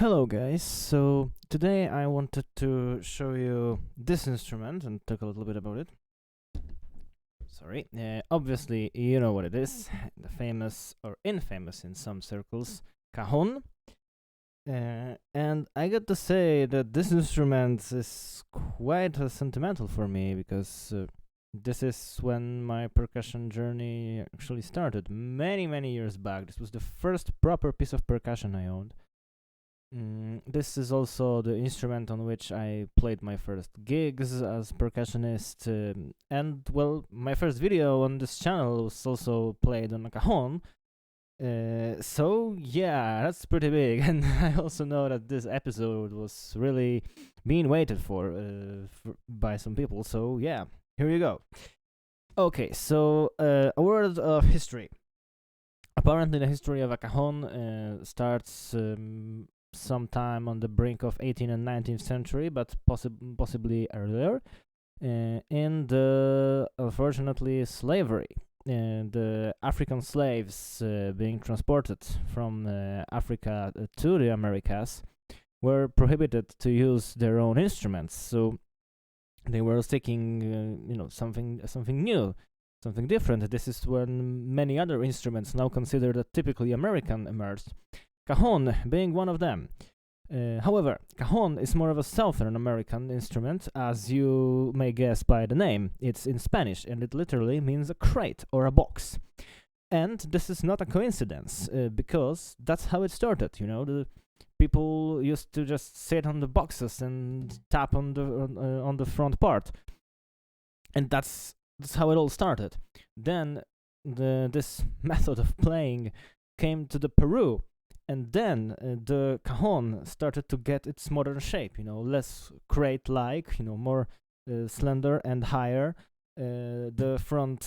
Hello guys, so today I wanted to show you this instrument and talk a little bit about it. Sorry, obviously you know what it is, the famous or infamous in some circles, cajon. And I got to say that this instrument is quite sentimental for me because this is when my percussion journey actually started many years back. This was the first proper piece of percussion I owned. This is also the instrument on which I played my first gigs as percussionist, and well, my first video on this channel was also played on a cajon. So yeah, that's pretty big, and I also know that this episode was really being waited for, by some people. So yeah, here you go. Okay, so a word of history. Apparently, the history of a cajon starts sometime on the brink of 18th and 19th century, but possibly earlier, in the, unfortunately, slavery. The African slaves being transported from Africa to the Americas were prohibited to use their own instruments, so they were seeking, something new, something different. This is when many other instruments now considered typically American emerged, cajon being one of them. However, cajon is more of a Southern American instrument, as you may guess by the name. It's in Spanish, and it literally means a crate or a box. And this is not a coincidence, because that's how it started. The people used to just sit on the boxes and tap on the front part, and that's how it all started. Then this method of playing came to the Peru. And then the cajon started to get its modern shape, less crate-like, more slender and higher. The front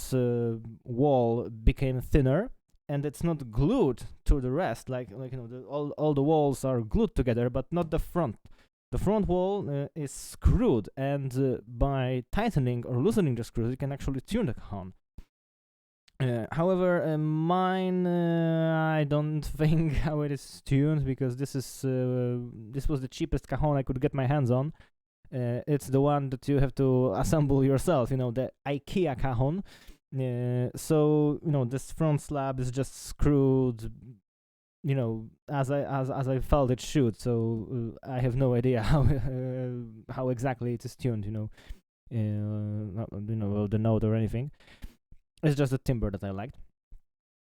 wall became thinner, and it's not glued to the rest, all the walls are glued together, but not the front. The front wall is screwed, and by tightening or loosening the screws, you can actually tune the cajon. However, mine, I don't think how it is tuned, because this was the cheapest cajon I could get my hands on. It's the one that you have to assemble yourself, the IKEA cajon. So this front slab is just screwed, as I felt it should. So I have no idea how exactly it is tuned, the note or anything. It's just the timbre that I liked.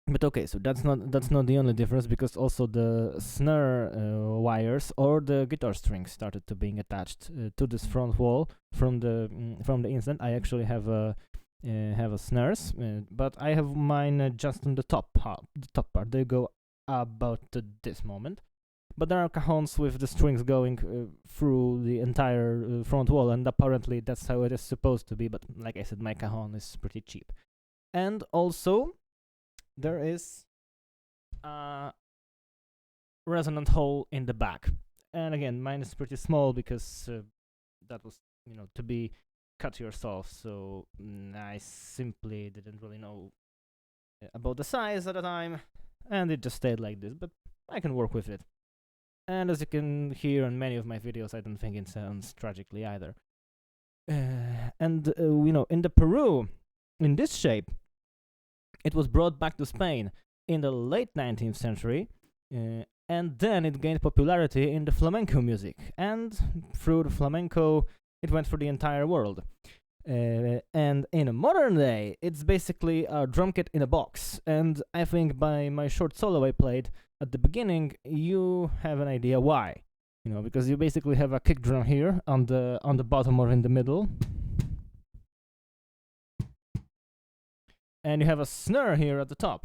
But okay, so that's not the only difference, because also the snare wires or the guitar strings started to being attached to this front wall from the instant. I actually have a snares, but I have mine just on the top part. They go about to this moment. But there are cajons with the strings going through the entire front wall, and apparently that's how it is supposed to be. But like I said, my cajon is pretty cheap. And also, there is a resonant hole in the back. And again, mine is pretty small because that was, to be cut yourself. So I simply didn't really know about the size at the time, and it just stayed like this. But I can work with it. And as you can hear in many of my videos, I don't think it sounds tragically either. In the Peru, in this shape, it was brought back to Spain in the late 19th century, and then it gained popularity in the flamenco music, and through the flamenco, it went for the entire world. And in a modern day, it's basically a drum kit in a box, and I think by my short solo I played at the beginning, you have an idea why. Because you basically have a kick drum here on the bottom or in the middle, and you have a snare here at the top,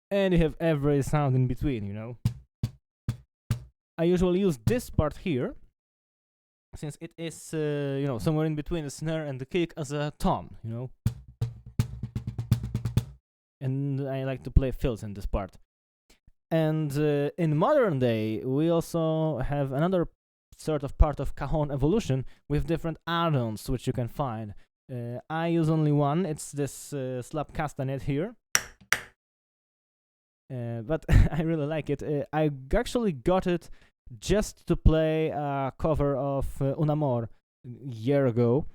and you have every sound in between. I usually use this part here, since it is somewhere in between the snare and the kick, as a tom, and I like to play fills in this part. And in modern day, we also have another sort of part of cajon evolution with different add-ons which you can find. I use only one. It's this slap castanet here, but I really like it. I actually got it just to play a cover of Un Amor a year ago,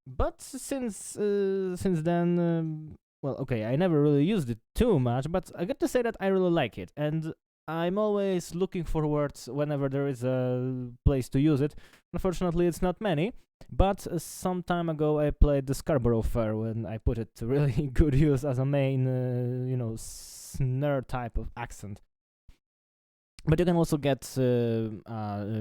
but since then, well, okay, I never really used it too much, but I got to say that I really like it, and I'm always looking forward whenever there is a place to use it. Unfortunately, it's not many, but some time ago I played the Scarborough Fair when I put it to really good use as a main, snare type of accent. But you can also get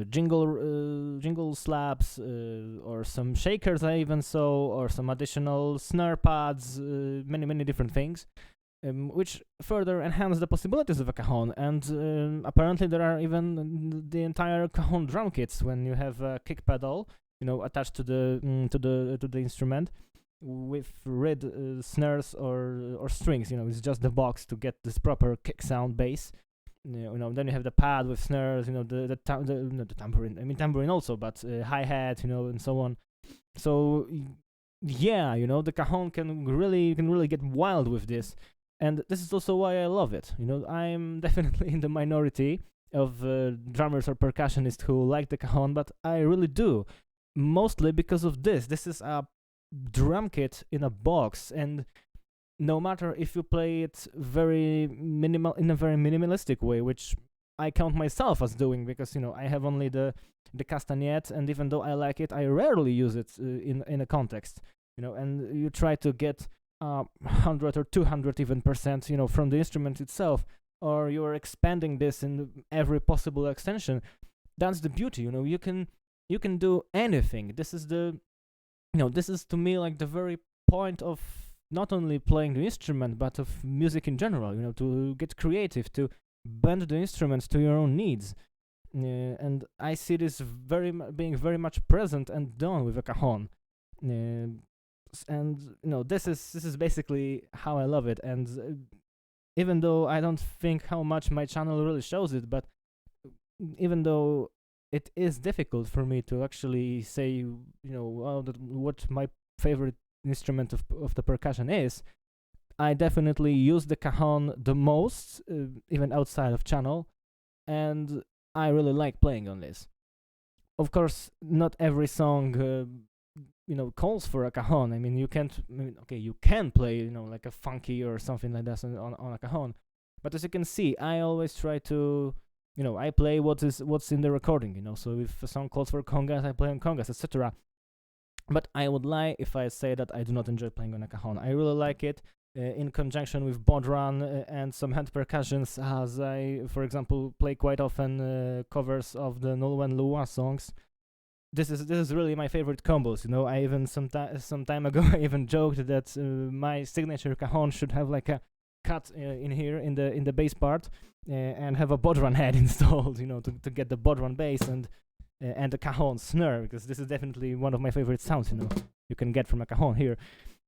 jingle slabs, or some shakers I even saw, or some additional snare pads, many different things, which further enhance the possibilities of a cajon. And apparently there are even the entire cajon drum kits when you have a kick pedal, attached to the instrument with reed snares or strings. It's just the box to get this proper kick sound bass. Then you have the pad with snares, the tambourine. I mean tambourine also, but hi hat, and so on. So yeah, the cajon can really get wild with this, and this is also why I love it. I'm definitely in the minority of drummers or percussionists who like the cajon, but I really do, mostly because of this. This is a drum kit in a box, and no matter if you play it in a very minimalistic way, which I count myself as doing, because I have only the castagnette, and even though I like it, I rarely use it in a context. And you try to get 100 or 200 even percent, from the instrument itself, or you're expanding this in every possible extension. That's the beauty. You can do anything. This is this is to me like the very point of not only playing the instrument, but of music in general, to get creative, to bend the instruments to your own needs. And I see this being very much present and done with a cajon. And this is basically how I love it. And even though I don't think how much my channel really shows it, but even though it is difficult for me to actually say, what my favorite instrument of the percussion is, I definitely use the cajon the most, even outside of channel, and I really like playing on this. Of course, not every song calls for a cajon. I mean, you can play like a funky or something like that on a cajon, but as you can see, I always try to I play what's in the recording. So if a song calls for congas, I play on congas, etc. But I would lie if I say that I do not enjoy playing on a cajon. I really like it in conjunction with bodhran and some hand percussions, as I, for example, play quite often covers of the Nolwenn Leroy songs. This is really my favorite combos. I even some time ago I even joked that my signature cajon should have like a cut in here in the bass part, and have a bodhran head installed, to get the bodhran bass and the cajon snare, because this is definitely one of my favorite sounds you can get from a cajon here.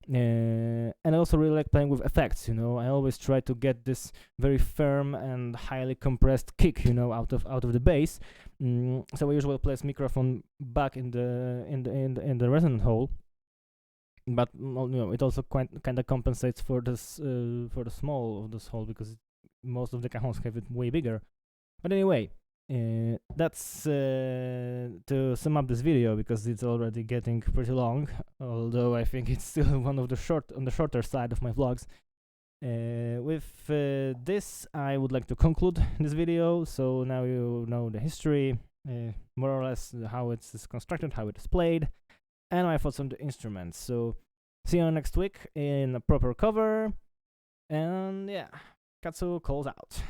And I also really like playing with effects. I always try to get this very firm and highly compressed kick out of the bass. So I usually place microphone back in the resonant hole, but it also kind of compensates for this for the small of this hole, because most of the cajons have it way bigger. But anyway, that's to sum up this video, because it's already getting pretty long, although I think it's still on the shorter side of my vlogs. With this, I would like to conclude this video. So now you know the history, more or less how it is constructed, how it is played, and my thoughts on the instruments. So see you next week in a proper cover, and yeah, Katsu calls out.